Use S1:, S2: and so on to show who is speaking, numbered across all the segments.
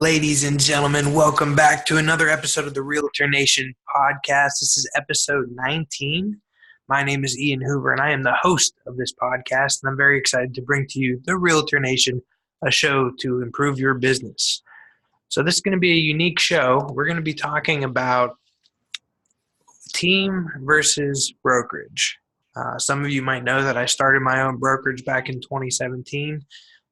S1: Ladies and gentlemen, welcome back to another episode of the Realtor Nation Podcast. This is episode 19. My name is Ian Hoover, and I am the host of this podcast, and I'm very excited to bring to you the Realtor Nation, a show to improve your business. So this is going to be a unique show. We're going to be talking about team versus brokerage. Some of you might know that I started my own brokerage back in 2017.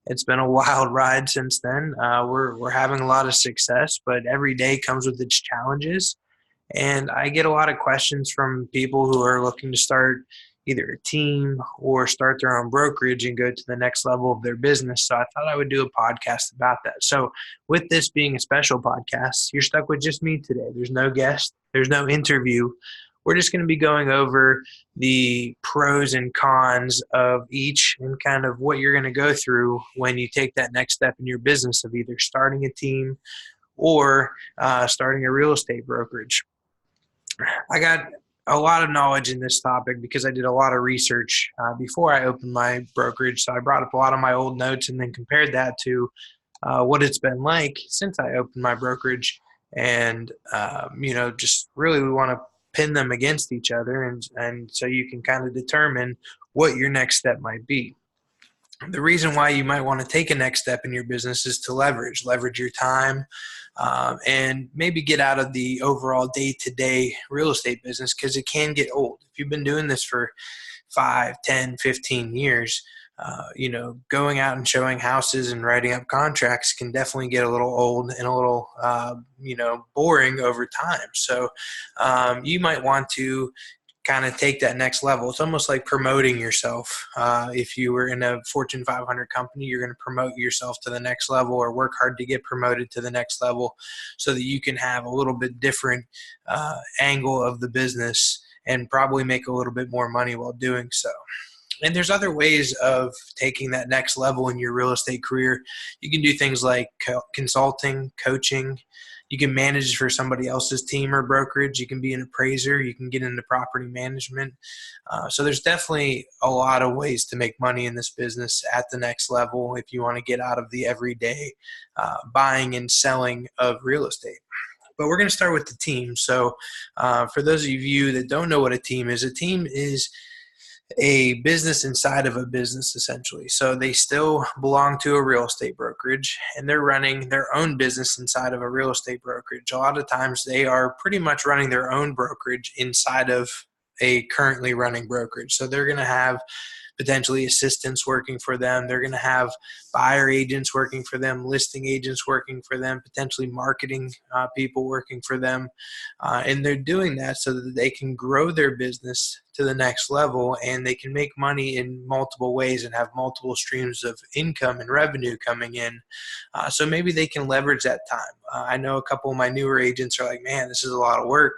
S1: It's been a wild ride since then. We're having a lot of success, but every day comes with its challenges. And I get a lot of questions from people who are looking to start either a team or start their own brokerage and go to the next level of their business. So I thought I would do a podcast about that. So with this being a special podcast, you're stuck with just me today. There's no guest. There's no interview. We're just going to be going over the pros and cons of each and kind of what you're going to go through when you take that next step in your business of either starting a team or starting a real estate brokerage. I got a lot of knowledge in this topic because I did a lot of research before I opened my brokerage. So I brought up a lot of my old notes and then compared that to what it's been like since I opened my brokerage. And, just really we want to pin them against each other and so you can kind of determine what your next step might be. The reason why you might want to take a next step in your business is to leverage your time and maybe get out of the overall day-to-day real estate business because it can get old. If you've been doing this for 5, 10, 15 years, going out and showing houses and writing up contracts can definitely get a little old and a little, boring over time. So you might want to kind of take that next level. It's almost like promoting yourself. If you were in a Fortune 500 company, you're going to promote yourself to the next level or work hard to get promoted to the next level so that you can have a little bit different angle of the business and probably make a little bit more money while doing so. And there's other ways of taking that next level in your real estate career. You can do things like consulting, coaching. You can manage for somebody else's team or brokerage. You can be an appraiser. You can get into property management. So there's definitely a lot of ways to make money in this business at the next level if you want to get out of the everyday buying and selling of real estate. But we're going to start with the team. So for those of you that don't know what a team is a business inside of a business, essentially. So they still belong to a real estate brokerage and they're running their own business inside of a real estate brokerage. A lot of times they are pretty much running their own brokerage inside of a currently running brokerage. So they're going to have potentially assistants working for them. They're going to have buyer agents working for them, listing agents working for them, potentially marketing people working for them. And they're doing that so that they can grow their business to the next level and they can make money in multiple ways and have multiple streams of income and revenue coming in. So maybe they can leverage that time. I know a couple of my newer agents are like, man, this is a lot of work.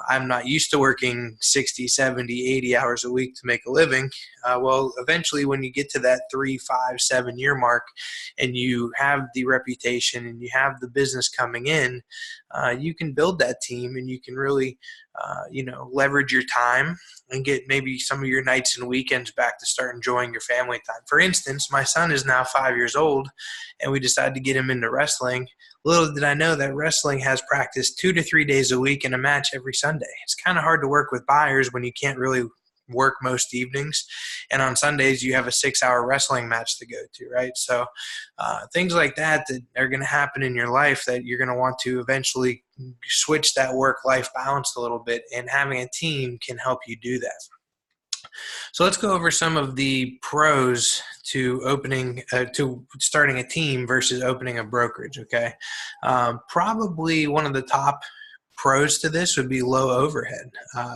S1: I'm not used to working 60, 70, 80 hours a week to make a living. Well, eventually when you get to that 3, 5, 7 year mark and you have the reputation and you have the business coming in, you can build that team and you can really, leverage your time and get maybe some of your nights and weekends back to start enjoying your family time. For instance, my son is now 5 years old and we decided to get him into wrestling. Little did I know that wrestling has practice 2 to 3 days a week and a match every Sunday. It's kind of hard to work with buyers when you can't really work most evenings. And on Sundays, you have a 6-hour wrestling match to go to, right? So things like that are going to happen in your life that you're going to want to eventually switch that work-life balance a little bit. And having a team can help you do that. So let's go over some of the pros to starting a team versus opening a brokerage. Okay. Probably one of the top pros to this would be low overhead.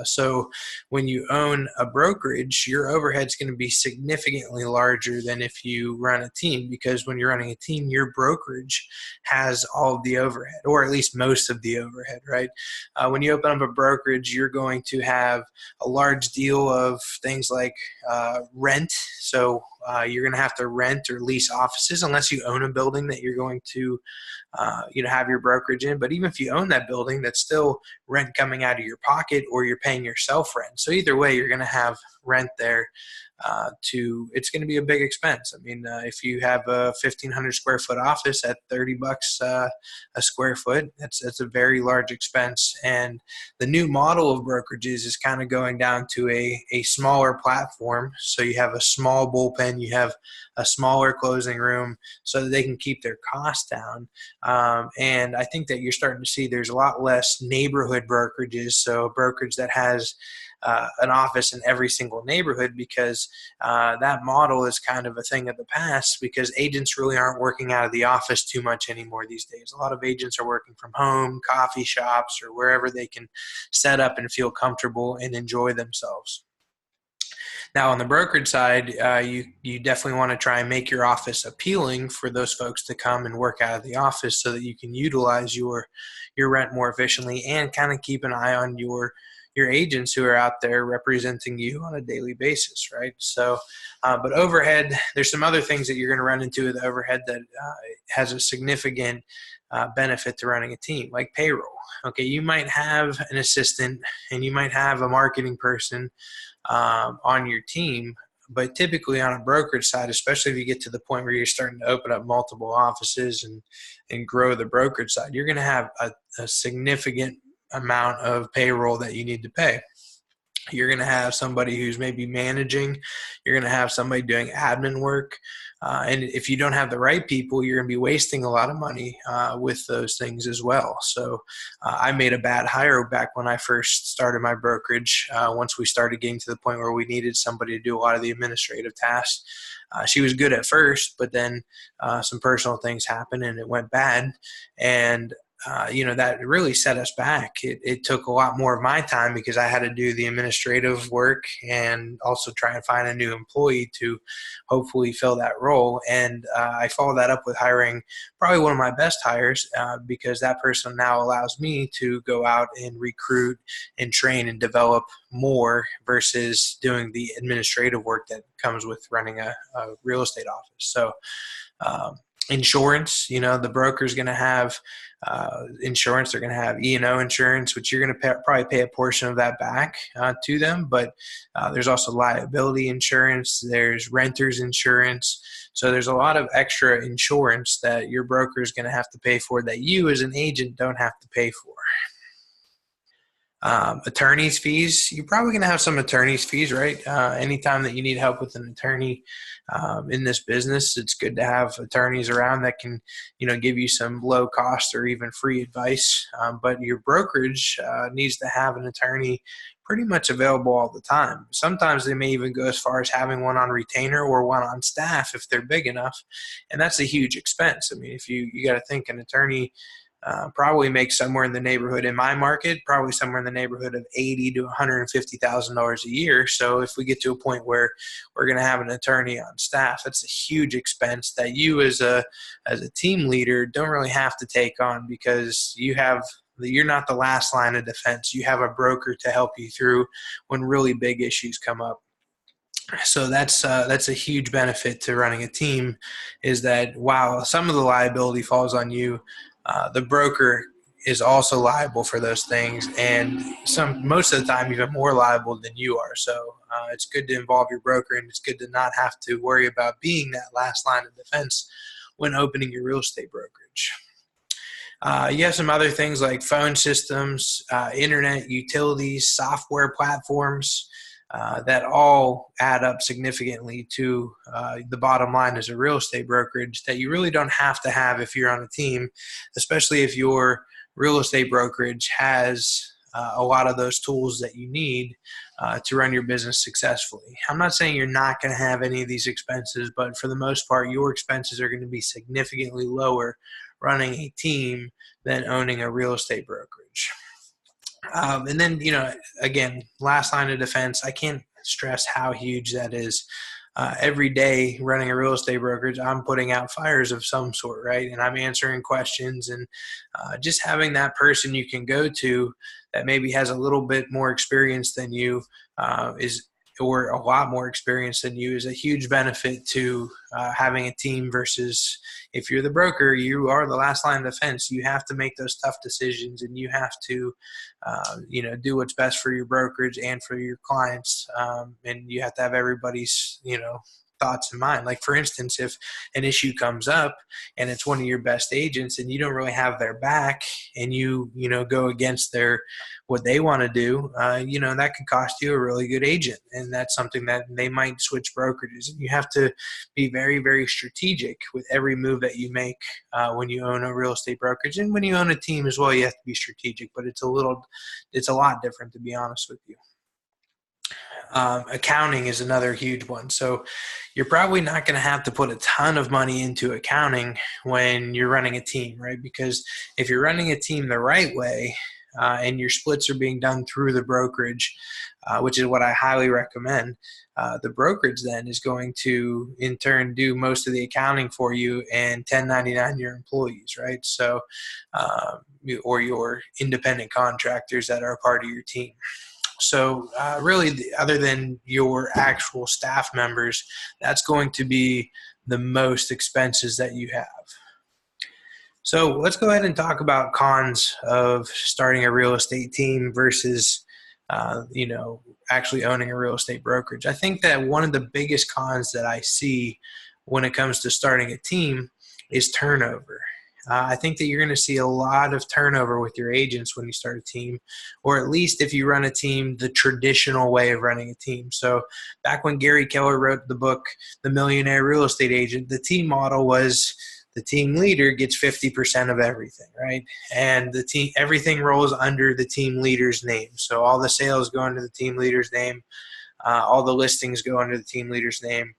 S1: So when you own a brokerage, your overhead is going to be significantly larger than if you run a team, because when you're running a team, your brokerage has all of the overhead, or at least most of the overhead, right? When you open up a brokerage, you're going to have a large deal of things like rent. So you're going to have to rent or lease offices unless you own a building that you're going to have your brokerage in. But even if you own that building, that's still rent coming out of your pocket, or you're paying yourself rent. So either way, you're going to have rent there. it's going to be a big expense. I mean, if you have a 1,500 square foot office at $30 a square foot, that's a very large expense. And the new model of brokerages is kind of going down to a smaller platform. So you have a small bullpen, you have a smaller closing room so that they can keep their costs down. And I think that you're starting to see there's a lot less neighborhood brokerages. So a brokerage that has an office in every single neighborhood, because that model is kind of a thing of the past, because agents really aren't working out of the office too much anymore these days. A lot of agents are working from home, coffee shops, or wherever they can set up and feel comfortable and enjoy themselves. Now, on the brokerage side, you definitely want to try and make your office appealing for those folks to come and work out of the office so that you can utilize your rent more efficiently and kind of keep an eye on your agents who are out there representing you on a daily basis, right? So, but overhead, there's some other things that you're going to run into with overhead that has a significant benefit to running a team, like payroll. Okay, you might have an assistant and you might have a marketing person on your team, but typically on a brokerage side, especially if you get to the point where you're starting to open up multiple offices and grow the brokerage side, you're going to have a significant amount of payroll that you need to pay. You're going to have somebody who's maybe managing. You're going to have somebody doing admin work. And if you don't have the right people, you're going to be wasting a lot of money with those things as well. So I made a bad hire back when I first started my brokerage. Once we started getting to the point where we needed somebody to do a lot of the administrative tasks. She was good at first, but then some personal things happened and it went bad. And that really set us back. It took a lot more of my time because I had to do the administrative work and also try and find a new employee to hopefully fill that role. And I followed that up with hiring probably one of my best hires because that person now allows me to go out and recruit and train and develop more versus doing the administrative work that comes with running a real estate office. So, insurance, the broker's going to have insurance. They're going to have E&O insurance, which you're going to probably pay a portion of that back to them. But there's also liability insurance. There's renter's insurance. So there's a lot of extra insurance that your broker is going to have to pay for that you as an agent don't have to pay for. Attorney's fees, you're probably going to have some attorney's fees, right? Anytime that you need help with an attorney in this business, it's good to have attorneys around that can, give you some low cost or even free advice. But your brokerage needs to have an attorney pretty much available all the time. Sometimes they may even go as far as having one on retainer or one on staff if they're big enough. And that's a huge expense. I mean, if you got to think an attorney probably makes somewhere in the neighborhood in my market, probably somewhere in the neighborhood of $80,000 to $150,000 a year. So if we get to a point where we're going to have an attorney on staff, that's a huge expense that you as a team leader don't really have to take on because you're not the last line of defense. You have a broker to help you through when really big issues come up. So that's a huge benefit to running a team, is that while some of the liability falls on you, the broker is also liable for those things, and most of the time even more liable than you are. So it's good to involve your broker, and it's good to not have to worry about being that last line of defense when opening your real estate brokerage. You have some other things like phone systems, internet, utilities, software platforms. That all add up significantly to the bottom line as a real estate brokerage that you really don't have to have if you're on a team, especially if your real estate brokerage has a lot of those tools that you need to run your business successfully. I'm not saying you're not going to have any of these expenses, but for the most part, your expenses are going to be significantly lower running a team than owning a real estate brokerage. And then, again, last line of defense, I can't stress how huge that is. Every day running a real estate brokerage, I'm putting out fires of some sort, right? And I'm answering questions, and just having that person you can go to that maybe has a little bit more experience than you is or a lot more experience than you is a huge benefit to having a team versus if you're the broker, you are the last line of defense. You have to make those tough decisions, and you have to, do what's best for your brokerage and for your clients. And you have to have everybody's, thoughts in mind. Like, for instance, if an issue comes up and it's one of your best agents and you don't really have their back, and you go against what they want to do, that could cost you a really good agent. And that's something that they might switch brokerages. And you have to be very, very strategic with every move that you make when you own a real estate brokerage. And when you own a team as well, you have to be strategic, but it's a lot different, to be honest with you. Accounting is another huge one. So you're probably not going to have to put a ton of money into accounting when you're running a team, right? Because if you're running a team the right way, and your splits are being done through the brokerage, which is what I highly recommend, the brokerage then is going to, in turn, do most of the accounting for you and 1099 your employees, right? So, or your independent contractors that are a part of your team. So really, other than your actual staff members, that's going to be the most expenses that you have. So let's go ahead and talk about cons of starting a real estate team versus, actually owning a real estate brokerage. I think that one of the biggest cons that I see when it comes to starting a team is turnover. I think that you're going to see a lot of turnover with your agents when you start a team, or at least if you run a team the traditional way of running a team. So back when Gary Keller wrote the book, The Millionaire Real Estate Agent, the team model was the team leader gets 50% of everything, right? And everything rolls under the team leader's name. So all the sales go under the team leader's name. All the listings go under the team leader's name.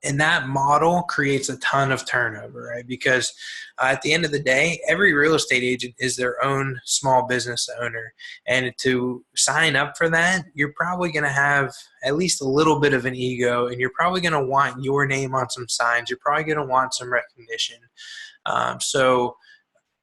S1: And that model creates a ton of turnover, right? Because at the end of the day, every real estate agent is their own small business owner. And to sign up for that, you're probably going to have at least a little bit of an ego, and you're probably going to want your name on some signs. You're probably going to want some recognition. So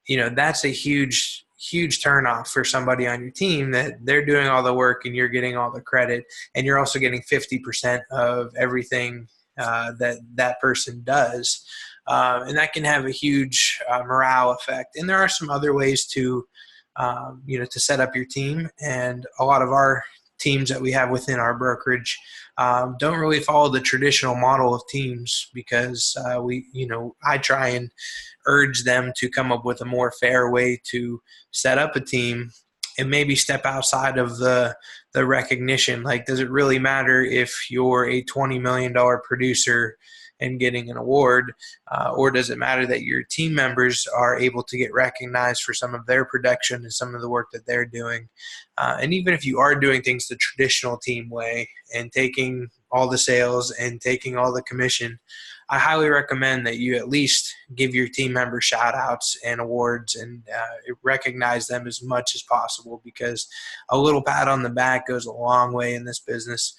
S1: that's a huge turnoff for somebody on your team, that they're doing all the work and you're getting all the credit, and you're also getting 50% of everything that person does. And that can have a huge morale effect. And there are some other ways to set up your team. And a lot of our teams that we have within our brokerage don't really follow the traditional model of teams, because I try and urge them to come up with a more fair way to set up a team and maybe step outside of the recognition. Like, does it really matter if you're a $20 million producer and getting an award, or does it matter that your team members are able to get recognized for some of their production and some of the work that they're doing? And even if you are doing things the traditional team way and taking all the sales and taking all the commission, I highly recommend that you at least give your team members shout outs and awards and recognize them as much as possible, because a little pat on the back goes a long way in this business.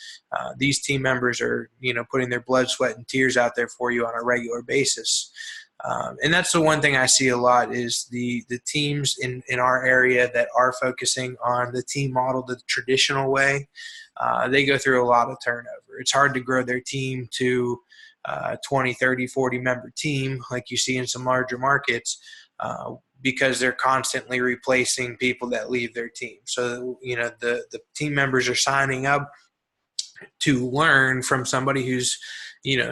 S1: These team members are, putting their blood, sweat, and tears out there for you on a regular basis. And that's the one thing I see a lot is the teams in our area that are focusing on the team model the traditional way. They go through a lot of turnover. It's hard to grow their team to 20, 30, 40 member team like you see in some larger markets, because they're constantly replacing people that leave their team. So, the team members are signing up to learn from somebody who's,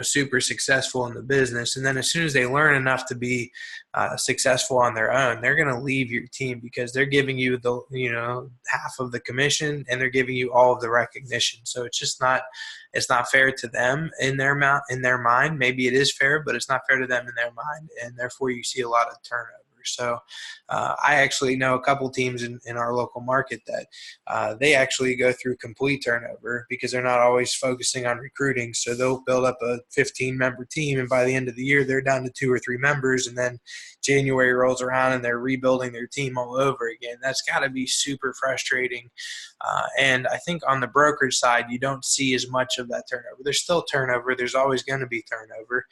S1: super successful in the business. And then as soon as they learn enough to be successful on their own, they're going to leave your team, because they're giving you half of the commission, and they're giving you all of the recognition. So it's not fair to them in their mind. Maybe it is fair, but it's not fair to them in their mind. And therefore you see a lot of turnover. So I actually know a couple teams in our local market that they actually go through complete turnover, because they're not always focusing on recruiting. So they'll build up a 15-member team, and by the end of the year, they're down to 2 or 3 members. And then January rolls around and they're rebuilding their team all over again. That's got to be super frustrating. And I think on the brokerage side, you don't see as much of that turnover. There's still turnover. There's always going to be turnover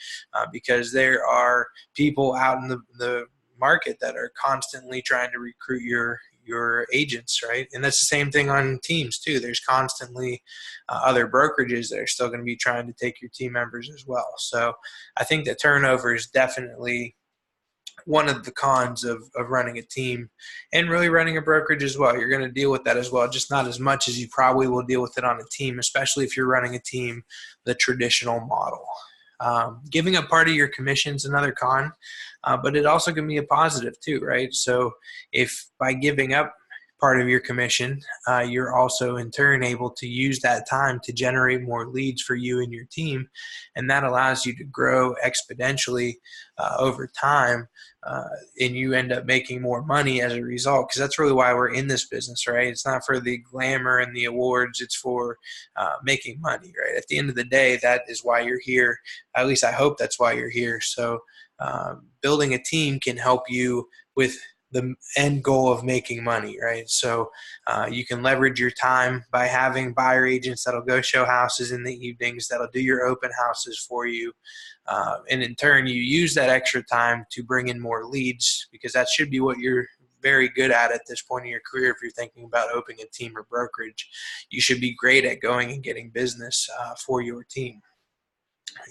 S1: because there are people out in the market that are constantly trying to recruit your agents, right? And that's the same thing on teams too. There's constantly other brokerages that are still going to be trying to take your team members as well. So I think that turnover is definitely one of the cons of running a team and really running a brokerage as well. You're going to deal with that as well, just not as much as you probably will deal with it on a team, especially if you're running a team the traditional model. Giving up part of your commission is another con, but it also can be a positive too, right? So if by giving up part of your commission, you're also in turn able to use that time to generate more leads for you and your team, and that allows you to grow exponentially over time, and you end up making more money as a result, because that's really why we're in this business, right? It's not for the glamour and the awards, it's for making money, right? At the end of the day, that is why you're here. At least I hope that's why you're here. So building a team can help you with the end goal of making money, right? So you can leverage your time by having buyer agents that'll go show houses in the evenings, that'll do your open houses for you. And in turn, you use that extra time to bring in more leads, because that should be what you're very good at this point in your career. If you're thinking about opening a team or brokerage, you should be great at going and getting business for your team.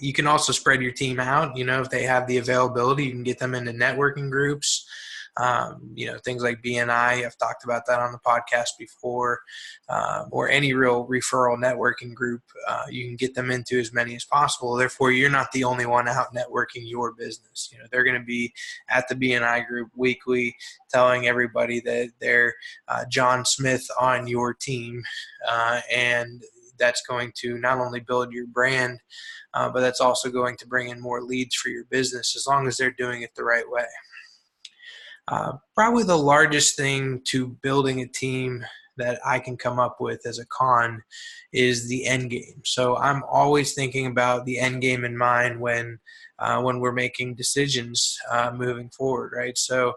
S1: You can also spread your team out. If they have the availability, you can get them into networking groups. Things like BNI, I've talked about that on the podcast before, or any real referral networking group, you can get them into as many as possible. Therefore, you're not the only one out networking your business. They're going to be at the BNI group weekly telling everybody that they're John Smith on your team, and that's going to not only build your brand, but that's also going to bring in more leads for your business, as long as they're doing it the right way. Probably the largest thing to building a team that I can come up with as a con is the end game. So I'm always thinking about the end game in mind when we're making decisions moving forward, right? So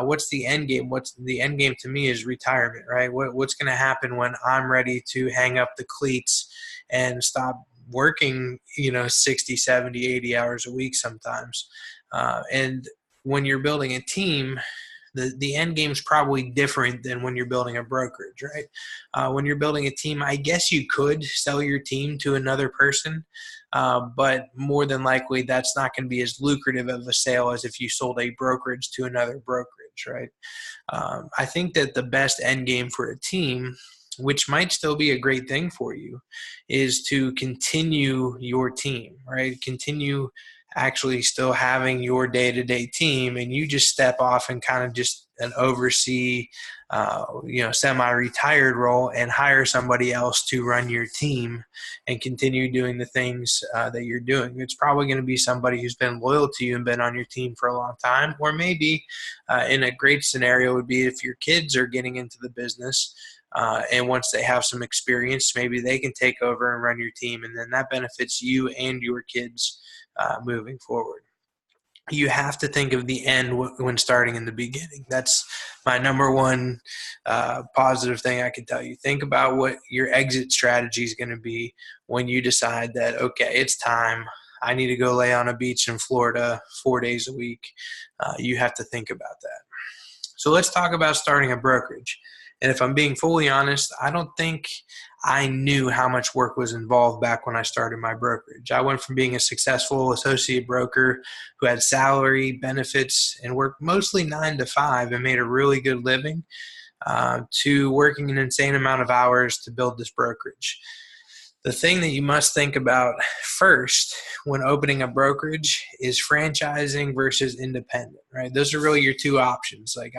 S1: what's the end game? What's the end game to me is retirement, right? What's going to happen when I'm ready to hang up the cleats and stop working, 60, 70, 80 hours a week sometimes. And when you're building a team, the end game is probably different than when you're building a brokerage, right? When you're building a team, I guess you could sell your team to another person, but more than likely that's not going to be as lucrative of a sale as if you sold a brokerage to another brokerage, right? I think that the best end game for a team, which might still be a great thing for you, is to continue your team, right? Continue actually still having your day-to-day team, and you just step off and kind of just an oversee, semi-retired role, and hire somebody else to run your team and continue doing the things that you're doing. It's probably going to be somebody who's been loyal to you and been on your team for a long time, or maybe in a great scenario would be if your kids are getting into the business, and once they have some experience, maybe they can take over and run your team, and then that benefits you and your kids moving forward. You have to think of the end when starting in the beginning. That's my number one positive thing I can tell you. Think about what your exit strategy is going to be when you decide that, okay, it's time. I need to go lay on a beach in Florida 4 days a week. You have to think about that. So let's talk about starting a brokerage. And if I'm being fully honest, I don't think I knew how much work was involved back when I started my brokerage. I went from being a successful associate broker who had salary, benefits, and worked mostly 9 to 5 and made a really good living, to working an insane amount of hours to build this brokerage. The thing that you must think about first when opening a brokerage is franchising versus independent, right? Those are really your two options. Like,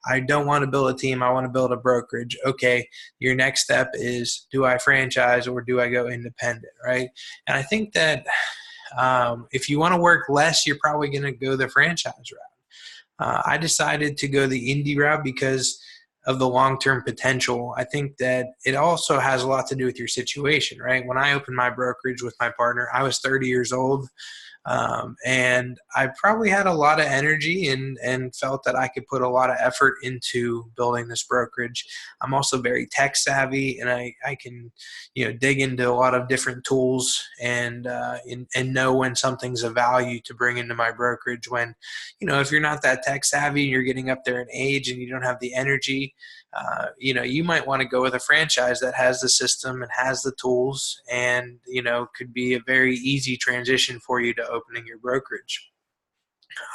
S1: I don't want to build a team. I want to build a brokerage. Okay, your next step is, do I franchise or do I go independent, right? And I think that if you want to work less, you're probably going to go the franchise route. I decided to go the indie route because of the long-term potential. I think that it also has a lot to do with your situation, right? When I opened my brokerage with my partner, I was 30 years old. And I probably had a lot of energy and felt that I could put a lot of effort into building this brokerage. I'm also very tech savvy, and I can, dig into a lot of different tools and know when something's of value to bring into my brokerage. When, if you're not that tech savvy and you're getting up there in age and you don't have the energy, you might want to go with a franchise that has the system and has the tools and, could be a very easy transition for you to opening your brokerage.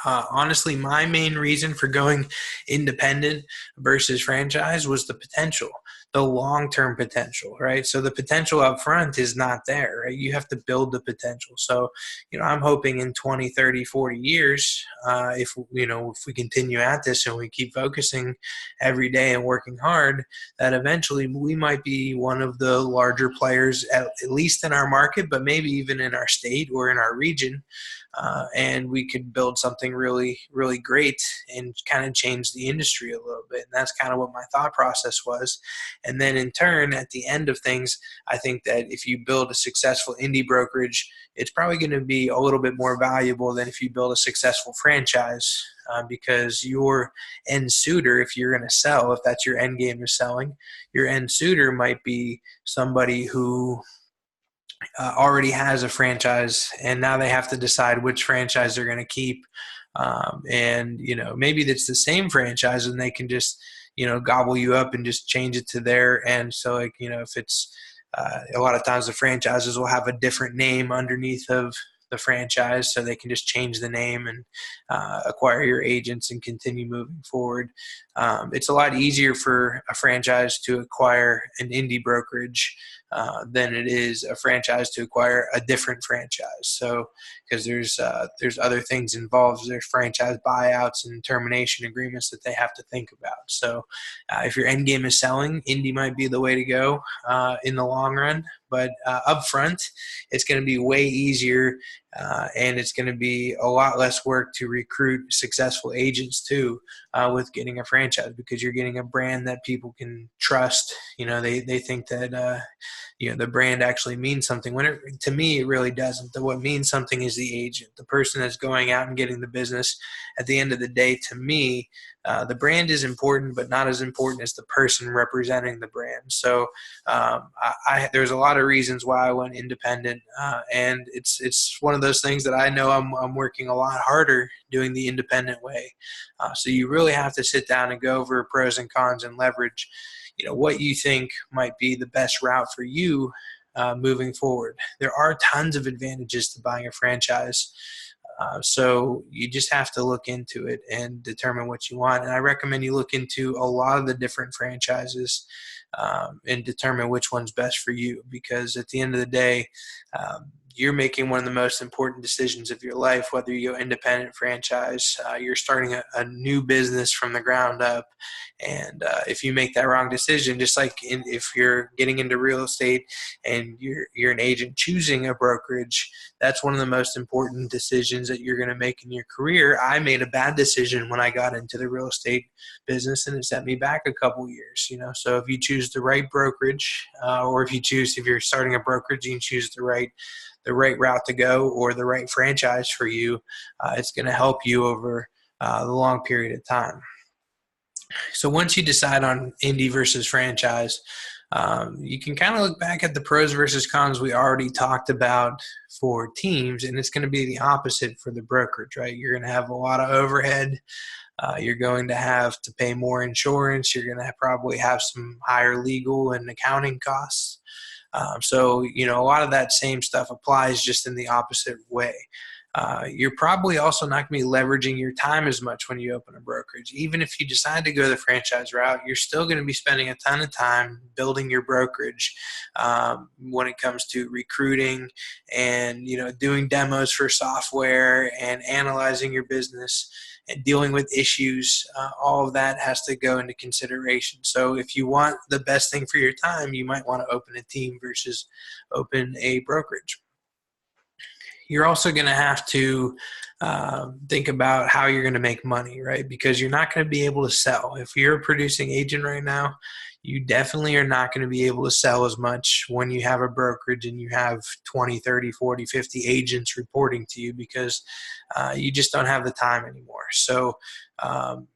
S1: Honestly, my main reason for going independent versus franchise was the potential, the long-term potential, right? So the potential up front is not there, right? You have to build the potential. So, I'm hoping in 20, 30, 40 years, if we continue at this and we keep focusing every day and working hard, that eventually we might be one of the larger players, at least in our market, but maybe even in our state or in our region. And we could build something really, really great and kind of change the industry a little bit. And that's kind of what my thought process was. And then in turn, at the end of things, I think that if you build a successful indie brokerage, it's probably going to be a little bit more valuable than if you build a successful franchise. Because your end suitor, if you're going to sell, if that's your end game is selling, your end suitor might be somebody who already has a franchise, and now they have to decide which franchise they're going to keep. And maybe it's the same franchise, and they can just gobble you up and just change it to their end. So if it's a lot of times the franchises will have a different name underneath of the franchise, so they can just change the name and acquire your agents and continue moving forward. It's a lot easier for a franchise to acquire an indie brokerage than it is a franchise to acquire a different franchise. So, because there's other things involved. There's franchise buyouts and termination agreements that they have to think about. So, if your end game is selling, indie might be the way to go in the long run. But up front, it's going to be way easier, and it's going to be a lot less work to recruit successful agents too with getting a franchise, because you're getting a brand that people can trust. They think that the brand actually means something. To me, it really doesn't. What means something is the agent, the person that's going out and getting the business. At the end of the day, to me, the brand is important, but not as important as the person representing the brand. So there's a lot of reasons why I went independent, and it's one of those things that I know I'm working a lot harder doing the independent way. So you really have to sit down and go over pros and cons and leverage what you think might be the best route for you moving forward. There are tons of advantages to buying a franchise. So you just have to look into it and determine what you want. And I recommend you look into a lot of the different franchises and determine which one's best for you. Because at the end of the day, you're making one of the most important decisions of your life, whether you go independent, franchise, you're starting a new business from the ground up. And if you make that wrong decision, just like if you're getting into real estate and you're an agent choosing a brokerage, that's one of the most important decisions that you're going to make in your career. I made a bad decision when I got into the real estate business, and it set me back a couple years. So if you choose the right brokerage, or if you're starting a brokerage, you can choose the right route to go or the right franchise for you. It's going to help you over the long period of time. So once you decide on indie versus franchise, you can kind of look back at the pros versus cons we already talked about for teams, and it's going to be the opposite for the brokerage, right? You're going to have a lot of overhead. You're going to have to pay more insurance. You're going to probably have some higher legal and accounting costs. So a lot of that same stuff applies, just in the opposite way. You're probably also not going to be leveraging your time as much when you open a brokerage. Even if you decide to go the franchise route, you're still going to be spending a ton of time building your brokerage when it comes to recruiting and, doing demos for software and analyzing your business and dealing with issues. All of that has to go into consideration. So if you want the best thing for your time, you might want to open a team versus open a brokerage. you're also going to have to think about how you're going to make money, right? Because you're not going to be able to sell. If you're a producing agent right now, you definitely are not going to be able to sell as much when you have a brokerage and you have 20, 30, 40, 50 agents reporting to you, because you just don't have the time anymore. So,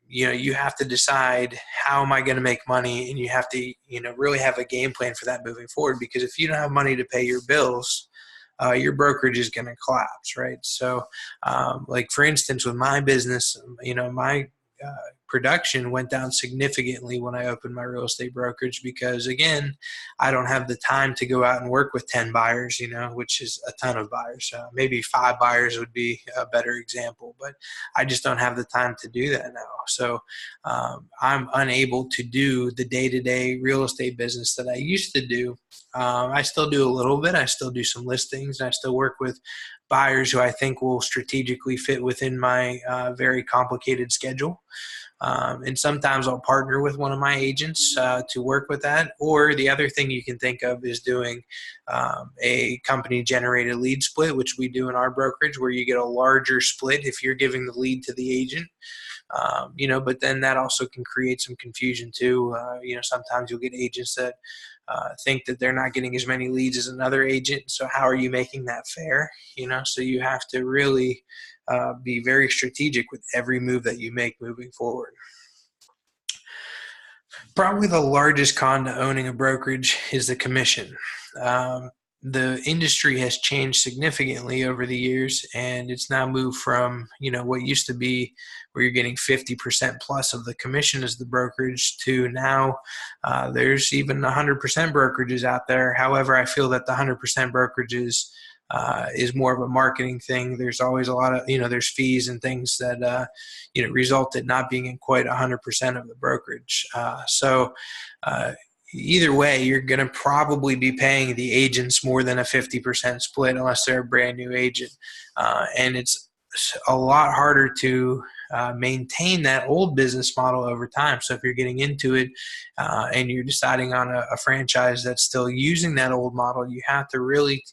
S1: you have to decide, how am I going to make money? And you have to, really have a game plan for that moving forward, because if you don't have money to pay your bills, your brokerage is going to collapse, right? So, like for instance, with my business, my production went down significantly when I opened my real estate brokerage, because again, I don't have the time to go out and work with 10 buyers, which is a ton of buyers. Maybe 5 buyers would be a better example, but I just don't have the time to do that now. So I'm unable to do the day-to-day real estate business that I used to do. I still do a little bit. I still do some listings. I still work with buyers who I think will strategically fit within my very complicated schedule. And sometimes I'll partner with one of my agents to work with that. Or the other thing you can think of is doing a company-generated lead split, which we do in our brokerage, where you get a larger split if you're giving the lead to the agent. But then that also can create some confusion too. Sometimes you'll get agents that think that they're not getting as many leads as another agent. So how are you making that fair? So you have to really be very strategic with every move that you make moving forward. Probably the largest con to owning a brokerage is the commission. The industry has changed significantly over the years, and it's now moved from, what used to be where you're getting 50% plus of the commission as the brokerage, to now there's even 100% brokerages out there. However, I feel that the 100% brokerages is more of a marketing thing. There's always a lot of, there's fees and things that, result in not being in quite 100% of the brokerage. Either way, you're going to probably be paying the agents more than a 50% split unless they're a brand new agent. And it's a lot harder to maintain that old business model over time. So if you're getting into it and you're deciding on a franchise that's still using that old model, you have to really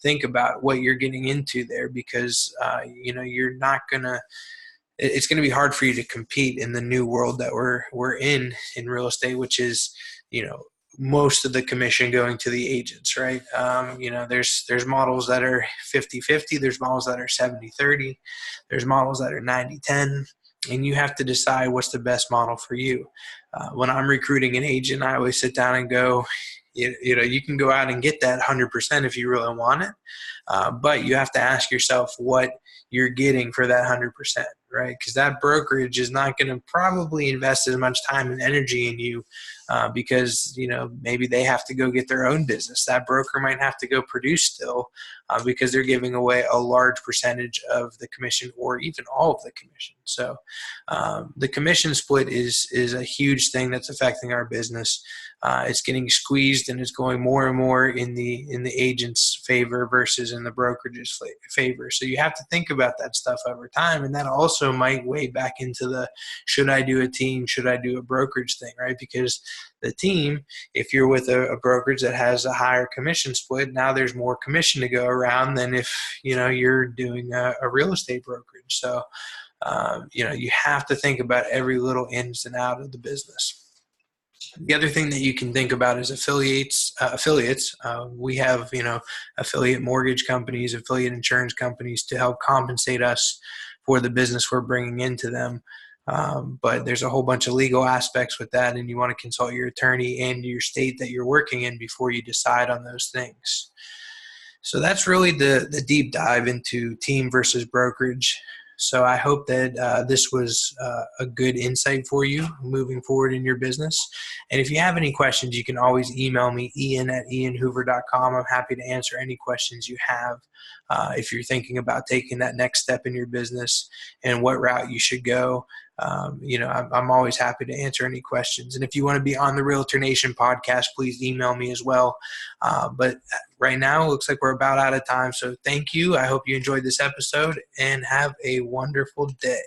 S1: think about what you're getting into there, because, you're not going to, it's going to be hard for you to compete in the new world that we're in real estate, which is, most of the commission going to the agents, right? There's models that are 50-50. There's models that are 70-30. There's models that are 90-10. And you have to decide what's the best model for you. When I'm recruiting an agent, I always sit down and go, you can go out and get that 100% if you really want it. But you have to ask yourself what you're getting for that 100%, right? Because that brokerage is not going to probably invest as much time and energy in you because, maybe they have to go get their own business. That broker might have to go produce still because they're giving away a large percentage of the commission, or even all of the commission. So the commission split is a huge thing that's affecting our business. It's getting squeezed, and it's going more and more in the agent's favor versus in the brokerage's favor. So you have to think about that stuff over time, and that also might weigh back into the should I do a team, should I do a brokerage thing, right? Because the team, if you're with a brokerage that has a higher commission split, now there's more commission to go around than if you're doing a real estate brokerage. So you have to think about every little ins and out of the business. The other thing that you can think about is affiliates. We have, affiliate mortgage companies, affiliate insurance companies to help compensate us for the business we're bringing into them. But there's a whole bunch of legal aspects with that, and you want to consult your attorney and your state that you're working in before you decide on those things. So that's really the deep dive into team versus brokerage. So I hope that this was a good insight for you moving forward in your business. And if you have any questions, you can always email me, ian@ianhoover.com. I'm happy to answer any questions you have if you're thinking about taking that next step in your business and what route you should go. I'm always happy to answer any questions. And if you want to be on the Realtor Nation podcast, please email me as well. But right now, it looks like we're about out of time. So thank you. I hope you enjoyed this episode, and have a wonderful day.